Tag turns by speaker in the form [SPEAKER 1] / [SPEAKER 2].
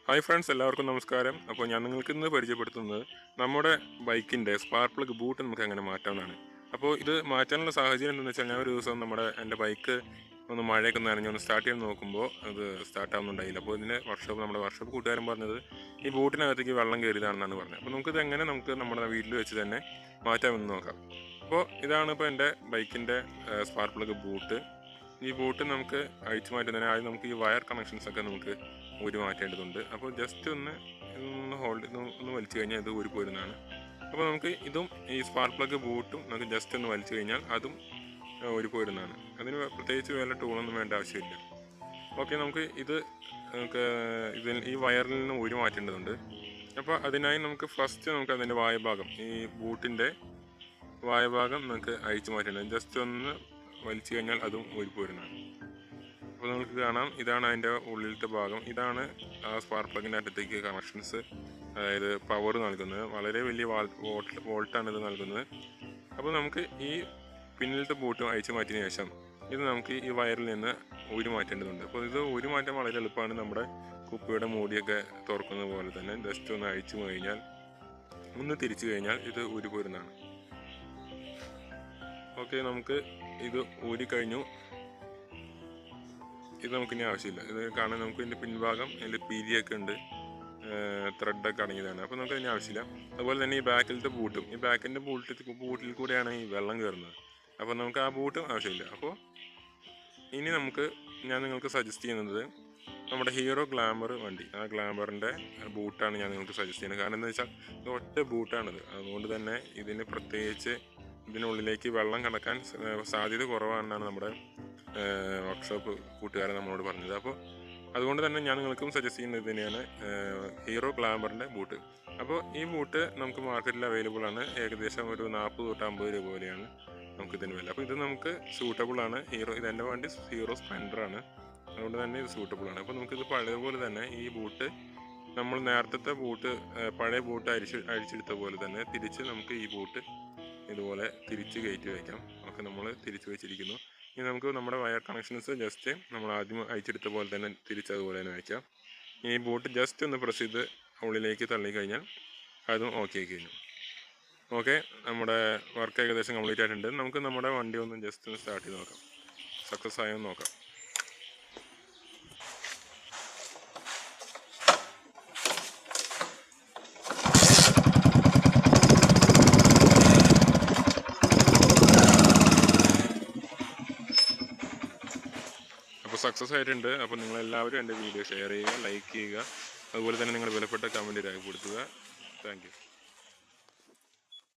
[SPEAKER 1] Hi friends, എല്ലാവർക്കും നമസ്കാരം. അപ്പോൾ ഞാൻ നിങ്ങൾക്ക് ഇന്ന് പരിചയപ്പെടുത്തുന്നത് നമ്മുടെ ബൈക്കിൻ്റെ സ്പാർക്ക് പ്ലഗ് ബൂട്ട് നമുക്ക് എങ്ങനെ മാറ്റാവുന്നതാണ്. അപ്പോൾ ഇത് മാറ്റാനുള്ള സാഹചര്യം എന്താണെന്ന് വെച്ചാൽ, ഞാൻ ഒരു ദിവസം എൻ്റെ ബൈക്ക് ഒന്ന് മഴയൊക്കെ നനഞ്ഞൊന്ന് സ്റ്റാർട്ട് ചെയ്ത് നോക്കുമ്പോൾ അത് സ്റ്റാർട്ടാവുന്നുണ്ടായില്ല. അപ്പോൾ ഇതിൻ്റെ നമ്മുടെ വർക്ക്ഷോപ്പ് കൂട്ടുകാരൻ പറഞ്ഞത് ഈ ബൂട്ടിനകത്തേക്ക് വെള്ളം കയറിയതാണെന്നാണ് പറഞ്ഞത്. അപ്പോൾ നമുക്ക് നമ്മുടെ വീട്ടിൽ വെച്ച് തന്നെ മാറ്റാമെന്ന് നോക്കാം. അപ്പോൾ ഇതാണ് ഇപ്പോൾ എൻ്റെ ബൈക്കിൻ്റെ സ്പാർക്ക് പ്ലഗ് ബൂട്ട്. ഈ ബൂട്ട് നമുക്ക് അഴിച്ചു മാറ്റുന്നതിന് ആദ്യം നമുക്ക് ഈ വയർ കണക്ഷൻസൊക്കെ നമുക്ക് ഊരി മാറ്റേണ്ടതുണ്ട്. അപ്പോൾ ജസ്റ്റ് ഒന്ന് വലിച്ചു കഴിഞ്ഞാൽ ഇത് ഊരി പോരുന്നതാണ്. അപ്പോൾ നമുക്ക് ഇതും ഈ സ്പാർക്ക് പ്ലഗ് ബൂട്ടും നമുക്ക് ജസ്റ്റ് ഒന്ന് വലിച്ചു കഴിഞ്ഞാൽ അതും ഊരി പോരുന്നതാണ്. അതിന് പ്രത്യേകിച്ച് വേറെ ടൂളൊന്നും വേണ്ട ആവശ്യമില്ല. ഓക്കെ, നമുക്ക് ഈ വയറിൽ നിന്ന് ഊരി മാറ്റേണ്ടതുണ്ട്. അപ്പോൾ അതിനായി നമുക്ക് അതിൻ്റെ വായഭാഗം, ഈ ബൂട്ടിൻ്റെ വായഭാഗം നമുക്ക് അഴിച്ചു മാറ്റേണ്ടത്. ജസ്റ്റ് ഒന്ന് വലിച്ചു കഴിഞ്ഞാൽ അതും ഊരിപ്പോരുന്നതാണ്. അപ്പോൾ നമുക്ക് കാണാം, ഇതാണ് അതിൻ്റെ ഉള്ളിലത്തെ ഭാഗം. ഇതാണ് ആ സ്പാർക്ക് പ്ലഗിൻ്റെ അറ്റത്തേക്ക് കണക്ഷൻസ്, അതായത് പവർ നൽകുന്നത്. വളരെ വലിയ വോൾട്ടാണ് ഇത് നൽകുന്നത്. അപ്പോൾ നമുക്ക് ഈ പിന്നിലത്തെ ബൂട്ടും അഴിച്ചു മാറ്റിയതിന് ശേഷം ഇത് നമുക്ക് ഈ വയറിൽ നിന്ന് ഊരി മാറ്റേണ്ടതുണ്ട്. അപ്പോൾ ഇത് ഊരി മാറ്റാൻ വളരെ എളുപ്പമാണ്. നമ്മുടെ കുപ്പിയുടെ മൂടിയൊക്കെ തുറക്കുന്നത് പോലെ തന്നെ ജസ്റ്റ് ഒന്ന് അഴിച്ചു കഴിഞ്ഞാൽ, ഒന്ന് തിരിച്ചു കഴിഞ്ഞാൽ ഇത് ഊരിപ്പോരുന്നതാണ്. ഓക്കെ, നമുക്ക് ഇത് ഊരിക്കഴിഞ്ഞു. ഇത് നമുക്കിനി ആവശ്യമില്ല. ഇത് കാണാൻ നമുക്ക് ഇതിൻ്റെ പിൻഭാഗം, ഇതിൻ്റെ പീരിയൊക്കെ ഉണ്ട്, ത്രെഡൊക്കെ അടങ്ങിയതാണ്. അപ്പോൾ നമുക്ക് അതിന് ആവശ്യമില്ല. അതുപോലെ തന്നെ ഈ ബാക്കിലത്തെ ബൂട്ടും, ഈ ബാക്കിൻ്റെ ബൂട്ടിൽ കൂടെയാണ് ഈ വെള്ളം കയറുന്നത്. അപ്പോൾ നമുക്ക് ആ ബൂട്ടും ആവശ്യമില്ല. അപ്പോൾ ഇനി ഞാൻ നിങ്ങൾക്ക് സജസ്റ്റ് ചെയ്യുന്നത് നമ്മുടെ ഹീറോ ഗ്ലാമർ വണ്ടി, ആ ഗ്ലാമറിൻ്റെ ബൂട്ടാണ് ഞാൻ നിങ്ങൾക്ക് സജസ്റ്റ് ചെയ്യുന്നത്. കാരണം എന്താ വെച്ചാൽ ഇത് ഒറ്റ ബൂട്ടാണിത്. അതുകൊണ്ട് തന്നെ ഇതിന് പ്രത്യേകിച്ച് ഇതിനുള്ളിലേക്ക് വെള്ളം കടക്കാൻ സാധ്യത കുറവാണെന്നാണ് നമ്മുടെ വർക്ക്ഷോപ്പ് കൂട്ടുകാരൻ നമ്മളോട് പറഞ്ഞത്. അപ്പോൾ അതുകൊണ്ട് തന്നെ ഞാൻ നിങ്ങൾക്കും സജസ്റ്റ് ചെയ്യുന്നത് തന്നെയാണ് ഹീറോ ഗ്ലാമറിൻ്റെ ബൂട്ട്. അപ്പോൾ ഈ ബൂട്ട് നമുക്ക് മാർക്കറ്റിൽ അവൈലബിൾ ആണ്. ഏകദേശം ഒരു 40 തൊട്ട് 50 രൂപ പോലെയാണ് നമുക്കിതിന് വില. അപ്പോൾ ഇത് നമുക്ക് സൂട്ടബിളാണ്. ഇതെൻ്റെ വണ്ടി ഹീറോ സ്പ്ലെൻഡറാണ്, അതുകൊണ്ട് തന്നെ ഇത് സൂട്ടബിളാണ്. അപ്പോൾ നമുക്കിത് പഴയതുപോലെ തന്നെ ഈ ബൂട്ട് നമ്മൾ നേരത്തെ പഴയ ബൂട്ട് അഴിച്ചെടുത്ത പോലെ തന്നെ തിരിച്ച് നമുക്ക് ഈ ബൂട്ട് ഇതുപോലെ തിരിച്ച് കയറ്റി വയ്ക്കാം. ഒക്കെ നമ്മൾ തിരിച്ച് വെച്ചിരിക്കുന്നു. ഇനി നമുക്ക് നമ്മുടെ വയർ കണക്ഷൻസ് ജസ്റ്റ് നമ്മൾ ആദ്യം അയച്ചെടുത്ത പോലെ തന്നെ അതുപോലെ തന്നെ വയ്ക്കാം. ഈ ബൂട്ട് ജസ്റ്റ് ഒന്ന് പ്രസ് ചെയ്ത് ഉള്ളിലേക്ക് തള്ളിക്കഴിഞ്ഞാൽ അതും ഓക്കെ ആയി കഴിഞ്ഞു. ഓക്കെ, നമ്മുടെ വർക്ക് ഏകദേശം കംപ്ലീറ്റ് ആയിട്ടുണ്ട്. നമുക്ക് നമ്മുടെ വണ്ടി ഒന്ന് ജസ്റ്റ് ഒന്ന് സ്റ്റാർട്ട് ചെയ്ത് നോക്കാം, സക്സസ് ആയോ നോക്കാം. അപ്പോൾ സക്സസ് ആയിട്ടുണ്ട്. അപ്പോൾ നിങ്ങളെല്ലാവരും എൻ്റെ വീഡിയോ ഷെയർ ചെയ്യുക, ലൈക്ക് ചെയ്യുക, അതുപോലെ തന്നെ നിങ്ങളുടെ വിലപ്പെട്ട കമൻറ്റ് രേഖപ്പെടുത്തുക. Thank you.